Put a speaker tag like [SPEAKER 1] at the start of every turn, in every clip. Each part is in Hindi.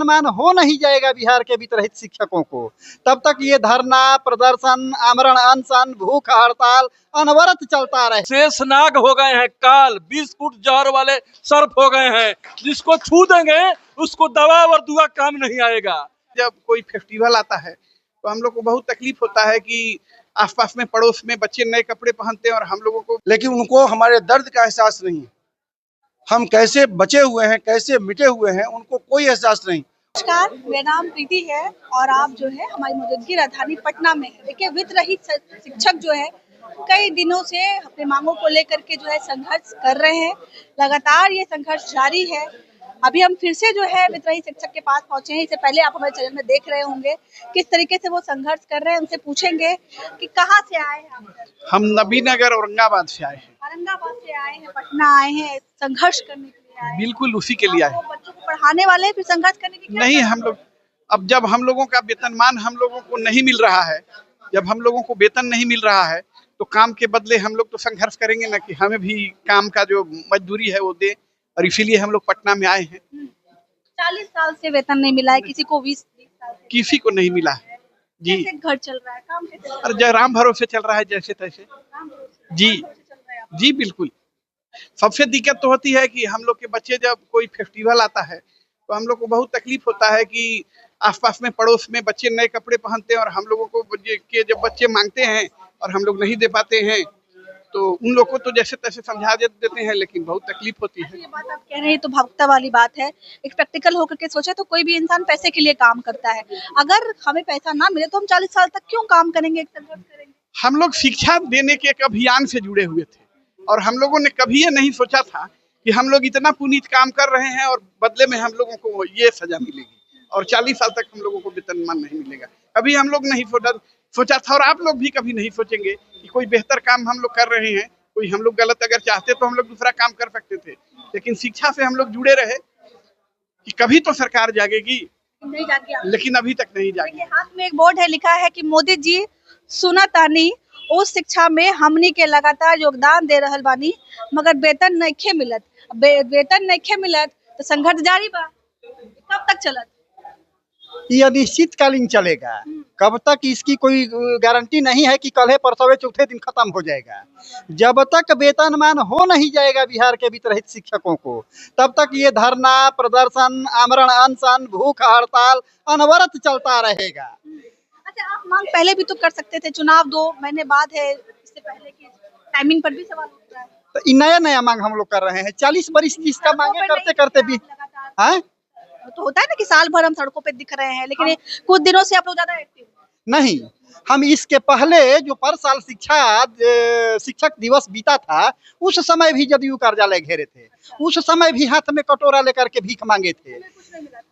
[SPEAKER 1] वेतनमान हो नहीं जाएगा बिहार के वित्तरहित शिक्षकों को, तब तक ये धरना, प्रदर्शन, आमरण अनशन, भूख हड़ताल अनवरत चलता रहे।
[SPEAKER 2] शेषनाग हो गए हैं काल, 20 फुट जहर वाले सर्प हो गए हैं, जिसको छू देंगे उसको दवा और दुआ काम नहीं आएगा।
[SPEAKER 3] जब कोई फेस्टिवल आता है तो हम लोग को बहुत तकलीफ होता है कि आसपास में पड़ोस में बच्चे नए कपड़े पहनते हैं और हम लोगों को,
[SPEAKER 4] लेकिन उनको हमारे दर्द का एहसास नहीं है। हम कैसे बचे हुए हैं, कैसे मिटे हुए हैं, उनको कोई एहसास नहीं।
[SPEAKER 5] नमस्कार, मेरा नाम प्रीति है और आप जो है हमारी मौजूदगी राजधानी पटना में है। देखिए, वित्त रहित शिक्षक जो है कई दिनों से अपनी मांगों को लेकर के जो है संघर्ष कर रहे हैं। लगातार ये संघर्ष जारी है। अभी हम फिर से जो है वित्त रहित शिक्षक के पास पहुंचे हैं। इससे पहले आप हमारे चैनल में देख रहे होंगे किस तरीके से वो संघर्ष कर रहे हैं। उनसे पूछेंगे कि कहाँ से आए हैं आप?
[SPEAKER 3] हम नबीनगर औरंगाबाद से आए हैं।
[SPEAKER 5] औरंगाबाद से आए हैं, पटना आए हैं, संघर्ष करने के लिए आए हैं।
[SPEAKER 3] बिल्कुल उसी के लिए आए हैं।
[SPEAKER 5] बच्चों को पढ़ाने वाले फिर संघर्ष करने की क्या
[SPEAKER 3] नहीं, हम लोग अब जब हम लोगों का वेतनमान हम लोगों को नहीं मिल रहा है, जब हम लोगों को वेतन नहीं मिल रहा है तो काम के बदले हम लोग तो संघर्ष करेंगे ना, कि हमें भी काम का जो मजदूरी है वो दे, और इसीलिए हम लोग पटना में आए हैं।
[SPEAKER 5] 40 साल से वेतन नहीं मिला है, किसी को 20 साल से
[SPEAKER 3] किसी को नहीं मिला है जी।
[SPEAKER 5] कैसे घर चल रहा है, काम कैसे चल रहा
[SPEAKER 3] और जय राम भरोसे चल रहा है, जैसे तैसे
[SPEAKER 5] है?
[SPEAKER 3] जी जी बिल्कुल। सबसे दिक्कत तो होती है कि हम लोग के बच्चे, जब कोई फेस्टिवल आता है तो हम लोग को बहुत तकलीफ होता है कि आसपास में पड़ोस में बच्चे नए कपड़े पहनते हैं और हम लोगों को जब बच्चे मांगते हैं और हम लोग नहीं दे पाते हैं तो उन लोग को तो जैसे तैसे समझा देते हैं, लेकिन बहुत तकलीफ होती है।
[SPEAKER 5] ये बात आप कह रहे हैं तो भावुकता वाली बात है। एक प्रैक्टिकल होकर के सोचे तो कोई भी इंसान पैसे के लिए काम करता है। अगर हमें पैसा ना मिले तो हम 40 साल तक क्यों काम करेंगे, एक संघर्ष करेंगे?
[SPEAKER 3] हम लोग शिक्षा देने के एक अभियान से जुड़े हुए थे और हम लोगों ने कभी ये नहीं सोचा था कि हम लोग इतना पुनीत काम कर रहे हैं और बदले में हम लोगों को ये सजा मिलेगी और 40 साल तक हम लोगों को वेतनमान नहीं मिलेगा। कभी हम लोग नहीं सोचा था और आप लोग भी कभी नहीं सोचेंगे कि कोई बेहतर काम हम लोग कर रहे हैं। कोई हम लोग गलत अगर चाहते तो हम लोग दूसरा काम कर सकते थे, लेकिन शिक्षा से हम लोग जुड़े रहे कि कभी तो सरकार जागेगी,
[SPEAKER 5] नहीं जाके आप
[SPEAKER 3] लेकिन अभी तक नहीं जागी।
[SPEAKER 5] देखिए, हाथ में एक बोर्ड है, लिखा है कि मोदी जी सुना तानी उस शिक्षा में हमनी के लगातार योगदान दे रहल बानी, मगर वेतन नइखे मिलत। वेतन नइखे मिलत तो संघर्ष जारी बा। कब तक चलत?
[SPEAKER 1] ये अनिश्चितकालीन चलेगा। कब तक इसकी कोई गारंटी नहीं है कि कल परसों चौथे दिन खत्म हो जाएगा। जब तक वेतनमान हो नहीं जाएगा बिहार के वित्तरहित शिक्षकों को, तब तक ये धरना, प्रदर्शन, आमरण अनशन, भूख हड़ताल अनवरत चलता रहेगा।
[SPEAKER 5] अच्छा, आप मांग पहले भी तो कर सकते थे। चुनाव 2 महीने बाद है, इससे पहले की टाइमिंग पर भी सवाल उठ रहा है।
[SPEAKER 1] तो ये नया नया मांग हम लोग कर रहे हैं। 40 बरिस जिसका मांगे करते करते भी हाँ?
[SPEAKER 5] तो होता है ना कि साल भर हम सड़कों पे दिख रहे हैं, लेकिन ये कुछ दिनों से आप लोग ज्यादा एक्टिव
[SPEAKER 1] नहीं। हम इसके पहले जो पर साल शिक्षक दिवस बीता था, उस समय भी जदयू कार्यालय घेरे थे, उस समय भी हाथ में कटोरा लेकर के भीख मांगे थे,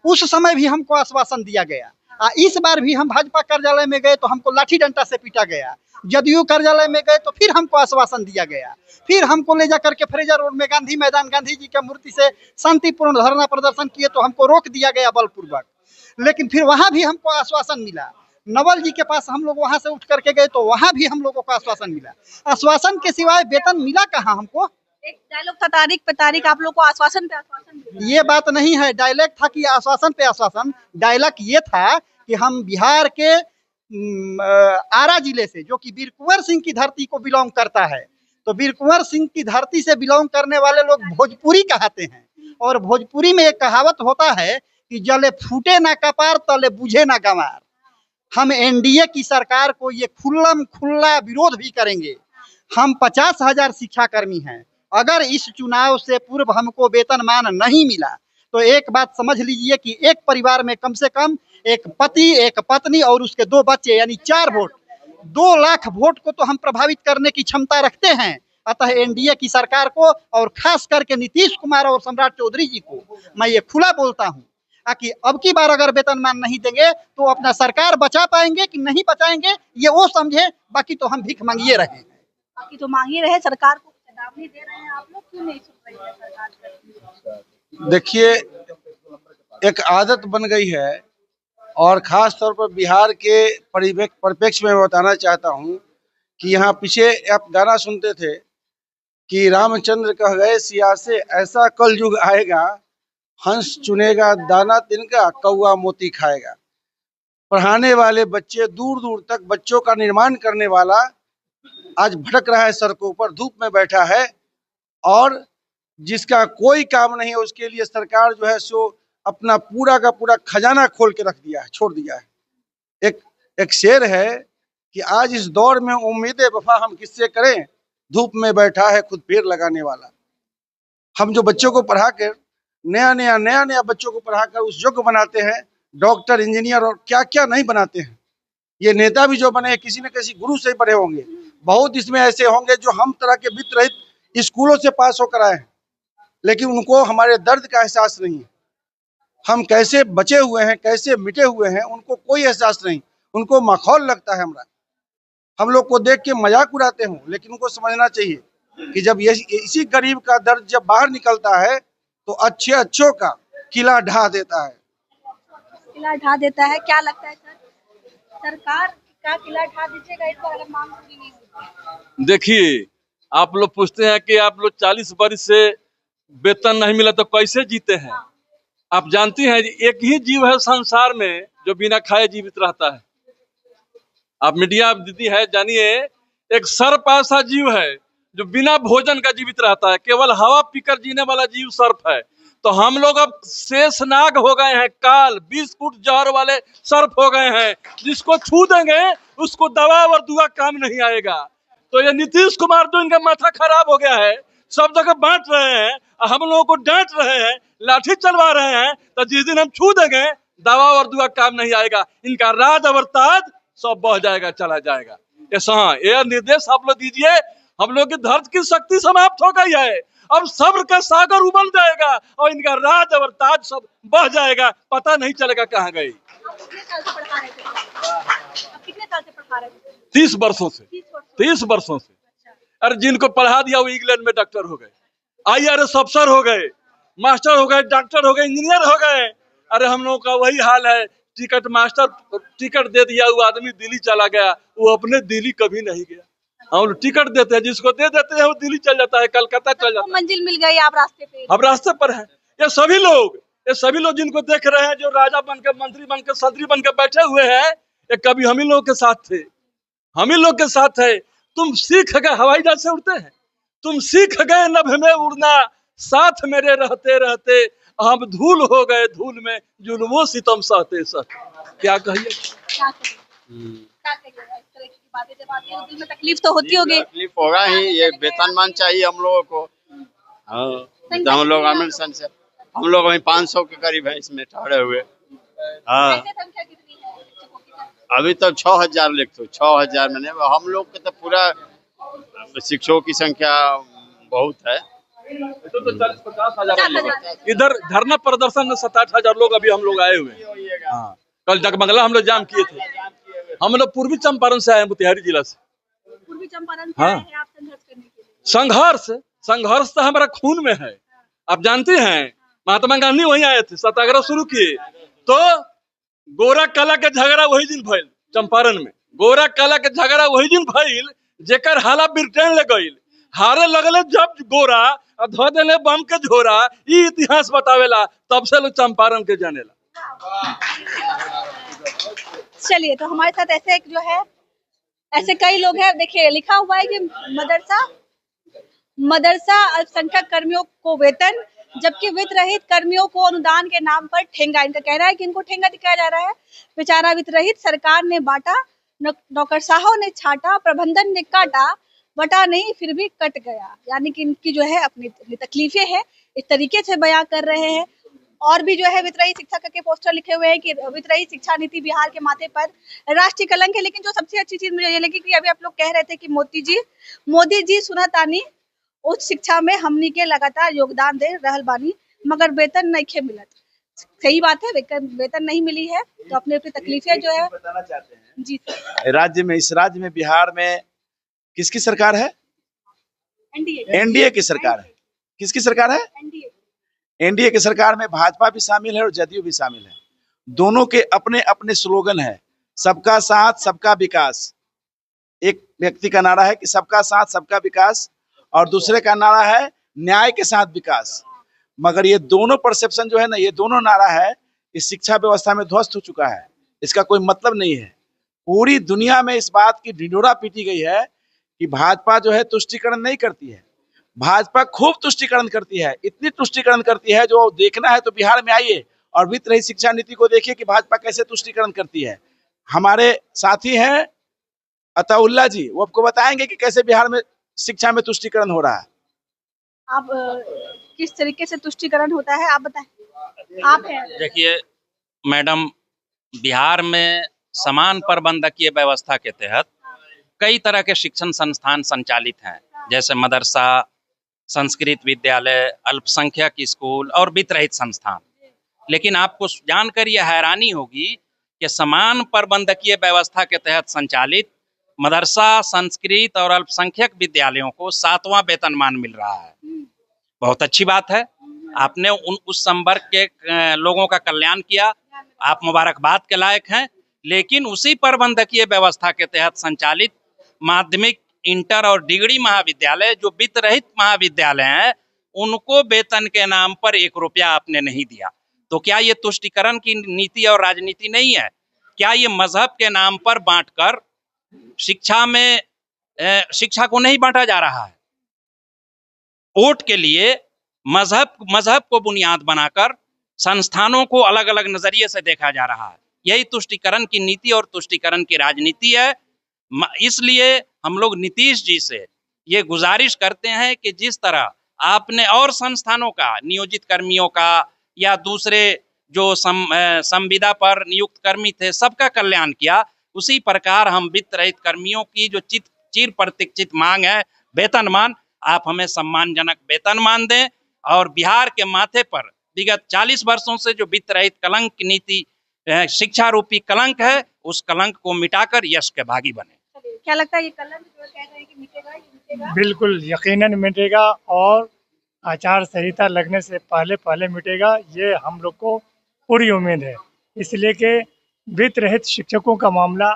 [SPEAKER 1] उस समय भी हमको आश्वासन दिया गया। इस बार भी हम भाजपा कार्यालय में गए तो हमको लाठी डंडा से पीटा गया। जदयू कार्यालय में गए तो फिर हमको आश्वासन दिया गया। फिर हमको ले जाकर के फ्रेजर रोड में गांधी मैदान गांधी जी की मूर्ति से शांतिपूर्ण धरना प्रदर्शन किए तो हमको रोक दिया गया बलपूर्वक, लेकिन फिर वहां भी हमको आश्वासन मिला। नवल जी के पास हम लोग वहां से उठ करके गए तो वहां भी हम लोगों को आश्वासन मिला। आश्वासन के सिवाय वेतन मिला कहाँ हमको?
[SPEAKER 5] एक डायलॉग था, तारीख पे तारीख, आप लोग को आश्वासन पे आश्वासन मिला।
[SPEAKER 1] ये बात नहीं है। डायलॉग था कि आश्वासन पे आश्वासन। डायलॉग ये था कि हम बिहार के आरा जिले से, जो कि वीर कुंवर सिंह की धरती को बिलोंग करता है, तो वीर कुंवर सिंह की धरती से बिलोंग करने वाले लोग भोजपुरी कहते हैं। और भोजपुरी में एक कहावत होता है कि जले फूटे ना कपार तले बुझे ना गंवार। हम एनडीए की सरकार को ये खुल्लम खुल्ला विरोध भी करेंगे। हम 50,000 शिक्षाकर्मी हैं। अगर इस चुनाव से पूर्व हमको वेतनमान नहीं मिला तो एक बात समझ लीजिए कि एक परिवार में कम से कम एक पति, एक पत्नी और उसके 2 बच्चे, यानी 4 वोट, 2 लाख वोट को तो हम प्रभावित करने की क्षमता रखते हैं। अतः एनडीए की सरकार को और खास करके नीतीश कुमार और सम्राट चौधरी जी को मैं ये खुला बोलता हूँ कि अब की बार अगर वेतनमान नहीं देंगे तो अपना सरकार बचा पाएंगे कि नहीं बचाएंगे ये वो समझे, बाकी तो हम भीख मांगिए रहे।
[SPEAKER 5] बाकी तो मांग ही रहे। सरकार को चेतावनी दे रहे हैं, आप लोग क्यों नहीं सुन रही है सरकार?
[SPEAKER 4] देखिए, एक आदत बन गई है और खास तौर पर बिहार के परिप्रेक्ष्य में बताना चाहता हूँ कि यहाँ पीछे आप गाना सुनते थे कि रामचंद्र कह गए सिया से ऐसा कल युग आएगा हंस चुनेगा दाना तिनका, कौआ मोती खाएगा। पढ़ाने वाले बच्चे, दूर दूर तक बच्चों का निर्माण करने वाला आज भटक रहा है सड़कों पर, धूप में बैठा है, और जिसका कोई काम नहीं है उसके लिए सरकार जो है सो अपना पूरा का पूरा खजाना खोल के रख दिया है, छोड़ दिया है। एक शेर है कि आज इस दौर में उम्मीद वफा हम किससे करें, धूप में बैठा है खुद पेड़ लगाने वाला। हम जो बच्चों को पढ़ा कर नया नया बच्चों को पढ़ाकर उस योग्य बनाते हैं, डॉक्टर, इंजीनियर और क्या क्या नहीं बनाते हैं। ये नेता भी जो बने किसी न किसी गुरु से ही बने होंगे। बहुत इसमें ऐसे होंगे जो हम तरह के वित्त रहित स्कूलों से पास होकर आए हैं, लेकिन उनको हमारे दर्द का एहसास नहीं है। हम कैसे बचे हुए हैं, कैसे मिटे हुए हैं, उनको कोई एहसास नहीं। उनको मखौल लगता है हमारा, हम लोग को देख के मजाक उड़ाते हों, लेकिन उनको समझना चाहिए कि जब ये इसी गरीब का दर्द जब बाहर निकलता है तो अच्छों का किला ढा देता है।
[SPEAKER 5] किला ढा देता है। क्या लगता है सर, सरकार का किला ढा दीजिएगा इस पर अगर मांग पूरी नहीं होगी?
[SPEAKER 2] देखिए, आप लोग पूछते हैं कि आप लोग 40 वर्ष से वेतन नहीं मिला तो कैसे जीते हैं। आप जानती हैं एक ही जीव है संसार में जो बिना खाए जीवित रहता है। आप मीडिया दीदी है, जानिए एक सर्प ऐसा जीव है जो बिना भोजन का जीवित रहता है, केवल हवा पीकर जीने वाला जीव सर्प है। तो हम लोग अब शेषनाग हो गए हैं, काल 20 फुट जहर वाले सर्प हो गए हैं, जिसको छू देंगे उसको दवा और दुआ काम नहीं आएगा। तो ये नीतीश कुमार जो इनका माथा खराब हो गया है, सब जगह बांट रहे हैं, हम लोगों को डांट रहे हैं, लाठी चलवा रहे हैं, तो जिस दिन हम छू देंगे दवा और दुआ काम नहीं आएगा। इनका राज और ताज सब बह जाएगा, चला जाएगा। ये निर्देश आप लोग दीजिए। हम लोग की धरती की शक्ति समाप्त हो गई है, अब सब्र का सागर उबल जाएगा और इनका राज और ताज सब बह जाएगा, पता नहीं चलेगा कहाँ गई।
[SPEAKER 5] कितने साल से पढ़ा रहे थे?
[SPEAKER 2] 30 वर्षों से। 30 वर्षों से। अरे जिनको पढ़ा दिया वो इंग्लैंड में डॉक्टर हो गए, IRS अफसर हो गए, मास्टर हो गए, डॉक्टर हो गए, इंजीनियर हो गए। अरे हम लोगों का वही हाल है, टिकट मास्टर टिकट दे दिया, वो आदमी दिल्ली चला गया, वो अपने दिल्ली कभी नहीं गया। हम लोग टिकट देते हैं, जिसको दे देते हैं वो दिल्ली चल जाता है, कलकत्ता चल जाता है।
[SPEAKER 5] मंजिल मिल गई, आप रास्ते पे,
[SPEAKER 2] अब रास्ते पर है। ये सभी लोग जिनको देख रहे हैं, जो राजा बनकर, मंत्री बनकर, संतरी बनकर बैठे हुए हैं, ये कभी हम ही लोग के साथ थे, हम ही लोग के साथ है। तुम सीख गए हवाई जहाज से उड़ते हैं, तुम सीख गए नभ में उड़ना, साथ मेरे रहते रहते हम धूल हो गए, धूल में जुल्मों सितम सहते सहते। क्या कहिए,
[SPEAKER 5] क्या कहिएगा इस तरह की बातें जब आती है, दिल में तकलीफ तो होती होगी।
[SPEAKER 6] तकलीफ होगा ही, ये वेतनमान चाहिए हम लोगों को। हाँ, तो हम लोग अमृतसर से, हम लोग वही 500 के करीब है इसमें ठहरे हुए। हाँ,
[SPEAKER 5] संख्या कितनी है शिक्षकों की?
[SPEAKER 6] अभी तक 6000 लिख दो, 6000 में नहीं, हम लोग के तो पूरा शिक्षकों की संख्या बहुत है।
[SPEAKER 2] तो 40-50 हजार। इधर धरना प्रदर्शन में 7-8 हजार लोग अभी हम लोग आए हुए हैं। हाँ, कल जगमंगला हम लोग जाम किए थे। हम लोग पूर्वी चंपारण से आए हैं, मोतिहारी जिला से।
[SPEAKER 5] पूर्वी चंपारण से
[SPEAKER 2] हाँ।
[SPEAKER 5] आए हैं आप संघर्ष करने के लिए?
[SPEAKER 2] संघर्ष तो हमारा खून में है। आप जानते हैं महात्मा गांधी वहीं आए थे, सत्याग्रह शुरू किए, तो गोरा काला के झगड़ा वही दिन भइल चंपारण में। गोरा काला के झगड़ा वही दिन भइल जेकर हाला ब्रिटेन ले गइल, हारे लगले जब गोरा धो देले बम के झोरा। ई इतिहास बतावेला, तब से लोग चंपारण के जानेला।
[SPEAKER 5] चलिए, तो हमारे साथ ऐसे एक जो है, ऐसे कई लोग हैं। देखिए लिखा हुआ है कि मदरसा अल्पसंख्यक कर्मियों को वेतन, जबकि वित्त रहित कर्मियों को अनुदान के नाम पर ठेंगा। इनका कहना है कि इनको ठेंगा दिखाया जा रहा है। बेचारा वित्त रहित सरकार ने बांटा, नौकरशाहों ने छाटा, प्रबंधन ने काटा, बटा नहीं फिर भी कट गया। यानी कि इनकी जो है अपनी तकलीफें हैं, इस तरीके से बयां कर रहे हैं। और भी जो है वित्त रहित शिक्षा के पोस्टर लिखे हुए हैं कि वित्त रहित शिक्षा नीति बिहार के माथे पर राष्ट्रीय कलंक है। लेकिन जो सबसे अच्छी चीज मुझे ये लगी कि अभी आप लोग कह रहे थे कि मोदी जी सुनतानी उच्च शिक्षा में हमनी के लगातार योगदान दे रहल बानी, मगर वेतन नहीं मिलत। सही बात है, वेतन नहीं मिली है, तो अपनी अपनी तकलीफें जो है
[SPEAKER 7] बताना चाहते हैं
[SPEAKER 5] जी।
[SPEAKER 7] इस राज्य में बिहार में किसकी सरकार है? एनडीए की सरकार है। किसकी सरकार है? एनडीए की सरकार में भाजपा भी शामिल है और जदयू भी शामिल है। दोनों के अपने अपने स्लोगन है, सबका साथ सबका विकास। एक व्यक्ति का नारा है कि सबका साथ सबका विकास, और दूसरे का नारा है न्याय के साथ विकास। मगर ये दोनों परसेप्शन जो है ना, ये दोनों नारा है, इस शिक्षा व्यवस्था में ध्वस्त हो चुका है। इसका कोई मतलब नहीं है। पूरी दुनिया में इस बात की ढिंढोरा पीटी गई है कि भाजपा जो है तुष्टीकरण नहीं करती है। भाजपा खूब तुष्टीकरण करती है, इतनी तुष्टीकरण करती है, जो देखना है तो बिहार में आइए और वित्त रहित शिक्षा नीति को देखिए कि भाजपा कैसे तुष्टीकरण करती है। हमारे साथी हैं अताउल्ला जी, वो आपको बताएंगे कि कैसे बिहार में शिक्षा में तुष्टीकरण हो रहा है।
[SPEAKER 5] आप किस तरीके से तुष्टीकरण होता है, आप बताएं। आप हैं।
[SPEAKER 8] देखिए मैडम, बिहार में समान प्रबंधकीय व्यवस्था के तहत कई तरह के शिक्षण संस्थान संचालित हैं, जैसे मदरसा, संस्कृत विद्यालय, अल्पसंख्यक स्कूल और वित्त रहित संस्थान। लेकिन आपको जानकर यह हैरानी होगी कि समान प्रबंधकीय व्यवस्था के तहत संचालित मदरसा, संस्कृत और अल्पसंख्यक विद्यालयों को 7वां वेतनमान मिल रहा है। बहुत अच्छी बात है, आपने उस संवर्ग के लोगों का कल्याण किया, आप मुबारकबाद के लायक हैं। लेकिन उसी प्रबंधकीय व्यवस्था के तहत संचालित माध्यमिक, इंटर और डिग्री महाविद्यालय, जो वित्त रहित महाविद्यालय हैं, उनको वेतन के नाम पर 1 रुपया आपने नहीं दिया। तो क्या ये तुष्टीकरण की नीति और राजनीति नहीं है? क्या ये मजहब के नाम पर बांटकर शिक्षा को नहीं बांटा जा रहा है? वोट के लिए मजहब को बुनियाद बनाकर संस्थानों को अलग अलग नजरिए से देखा जा रहा है। यही तुष्टीकरण की नीति और तुष्टीकरण की राजनीति है। इसलिए हम लोग नीतीश जी से ये गुजारिश करते हैं कि जिस तरह आपने और संस्थानों का, नियोजित कर्मियों का या दूसरे जो संविदा पर नियुक्त कर्मी थे, सबका कल्याण किया, उसी प्रकार हम वित्त रहित कर्मियों की जो चिर प्रतीक्षित मांग है वेतनमान, आप हमें सम्मानजनक वेतनमान दें और बिहार के माथे पर विगत 40 वर्षों से जो वित्त रहित कलंक की नीति, शिक्षा रूपी कलंक है, उस कलंक को मिटाकर यश के भागी बने।
[SPEAKER 5] क्या लगता है ये कलंक जो कह रहे हैं कि मिटेगा, ये मिटेगा?
[SPEAKER 9] बिल्कुल यकीनन मिटेगा और आचार संहिता लगने से पहले मिटेगा, ये हम लोग को पूरी उम्मीद है। इसलिए कि वित्त रहित शिक्षकों का मामला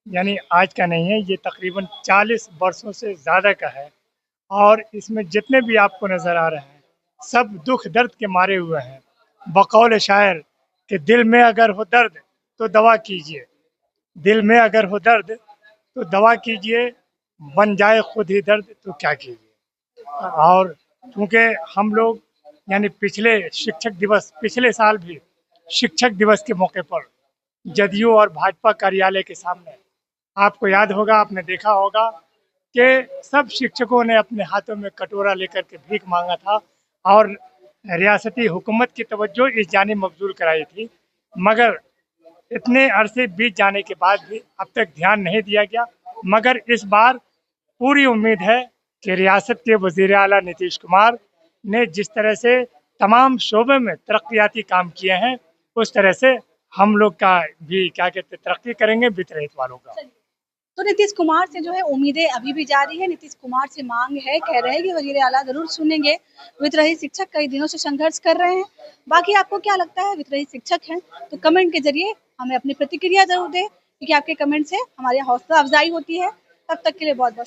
[SPEAKER 9] यानी आज का नहीं है, ये तकरीबन 40 वर्षों से ज़्यादा का है और इसमें जितने भी आपको नज़र आ रहे हैं सब दुख दर्द के मारे हुए हैं। बकौल शायर कि दिल में अगर हो दर्द तो दवा कीजिए, दिल में अगर हो दर्द तो दवा कीजिए, बन जाए खुद ही दर्द तो क्या कीजिए। और क्योंकि हम लोग यानी पिछले साल भी शिक्षक दिवस के मौके पर जदयू और भाजपा कार्यालय के सामने आपको याद होगा, आपने देखा होगा कि सब शिक्षकों ने अपने हाथों में कटोरा लेकर के भीख मांगा था और रियासती हुकूमत की तवज्जो इस जानिब मबजूल कराई थी। मगर इतने अरसे बीत जाने के बाद भी अब तक ध्यान नहीं दिया गया। मगर इस बार पूरी उम्मीद है कि रियासत के वज़ीर आला नीतीश कुमार ने जिस तरह से तमाम शोबे में तरक्याती काम किए हैं, उस तरह से हम लोग का भी तरक्की करेंगे वित्त रहित वालों का।
[SPEAKER 5] तो नीतीश कुमार से जो है उम्मीदें अभी भी जारी है। नीतीश कुमार से मांग है, कह रहे हैं कि वज़ीर आला जरूर सुनेंगे। वित्त रहित शिक्षक कई दिनों से संघर्ष कर रहे हैं। बाकी आपको क्या लगता है, वित्त रहित शिक्षक हैं तो कमेंट के जरिए हमें अपनी प्रतिक्रिया जरूर दें, क्योंकि आपके कमेंट से हमारी हौसला अफजाई होती है। तब तक के लिए बहुत बहुत